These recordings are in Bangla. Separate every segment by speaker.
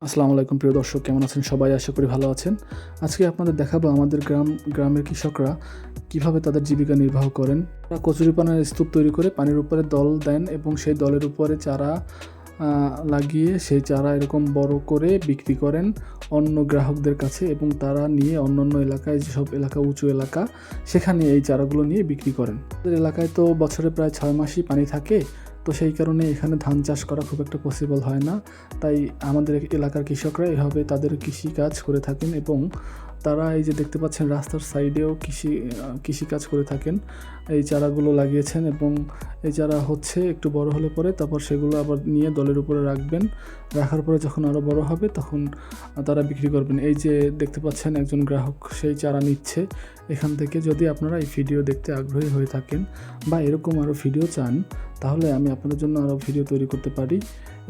Speaker 1: আসসালামু আলাইকুম প্রিয় দর্শক, কেমন আছেন সবাই? আশা করি ভালো আছেন। আজকে আপনাদের দেখাবো আমাদের গ্রামের কৃষকরা কিভাবে তাদের জীবিকা নির্বাহ করেন। তারা কচুরিপানার স্তূপ তৈরি করে পানির উপরে দল দেন এবং সেই দলের উপরে চারা লাগিয়ে সেই চারা এরকম বড় করে বিক্রি করেন অন্য গ্রাহকদের কাছে, এবং তারা নিয়ে অন্যান্য এলাকায়, যেসব এলাকা উঁচু এলাকা, সেখানে এই চারাগুলো নিয়ে বিক্রি করেন। আমাদের এলাকায় তো বছরে প্রায় 6 মাসই পানি থাকে, তো সেই কারণে এখানে ধান চাষ করা খুব একটা পসিবল হয় না। তাই আমাদের এলাকার কৃষকরা এভাবে তাদের কৃষিকাজ করে থাকেন, এবং তারা এই যে দেখতে পাচ্ছেন রাস্তার সাইডেও কৃষিকাজ করে থাকেন। এই চারাগুলো লাগিয়েছেন এবং এই চারা হচ্ছে একটু বড় হলে পরে তারপর সেগুলো আবার নিয়ে দলের উপরে রাখবেন। রাখার পরে যখন আরও বড় হবে তখন তারা বিক্রি করবেন। এই যে দেখতে পাচ্ছেন একজন গ্রাহক সেই চারা নিচ্ছে এখান থেকে। যদি আপনারা এই ভিডিও দেখতে আগ্রহী হয়ে থাকেন বা এরকম আরও ভিডিও চান, তাহলে আমি আপনাদের জন্য আরও ভিডিও তৈরি করতে পারি,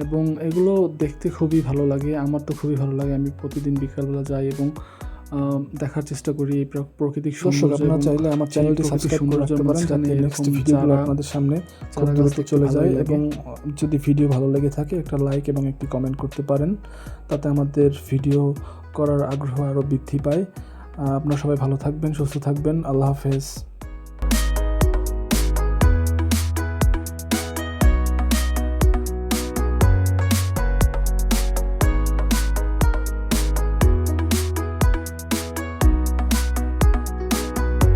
Speaker 1: এবং এগুলো দেখতে খুবই ভালো লাগে। আমার তো খুবই ভালো লাগে। আমি প্রতিদিন বিকালবেলা যাই এবং দেখার চেষ্টা করি এই প্রাকৃতিক সৌন্দর্য।
Speaker 2: আপনারা চাইলে আমার চ্যানেলটি সাবস্ক্রাইব করে রাখতে পারেন, যাতে নেক্সট ভিডিওগুলো আপনাদের সামনে খুব দ্রুত চলে যায়। এবং যদি ভিডিও ভালো লেগে থাকে একটা লাইক এবং একটি কমেন্ট করতে পারেন, তাতে আমাদের ভিডিও করার আগ্রহ আরও বৃদ্ধি পায়। আপনারা সবাই ভালো থাকবেন, সুস্থ থাকবেন। আল্লাহ হাফেজ।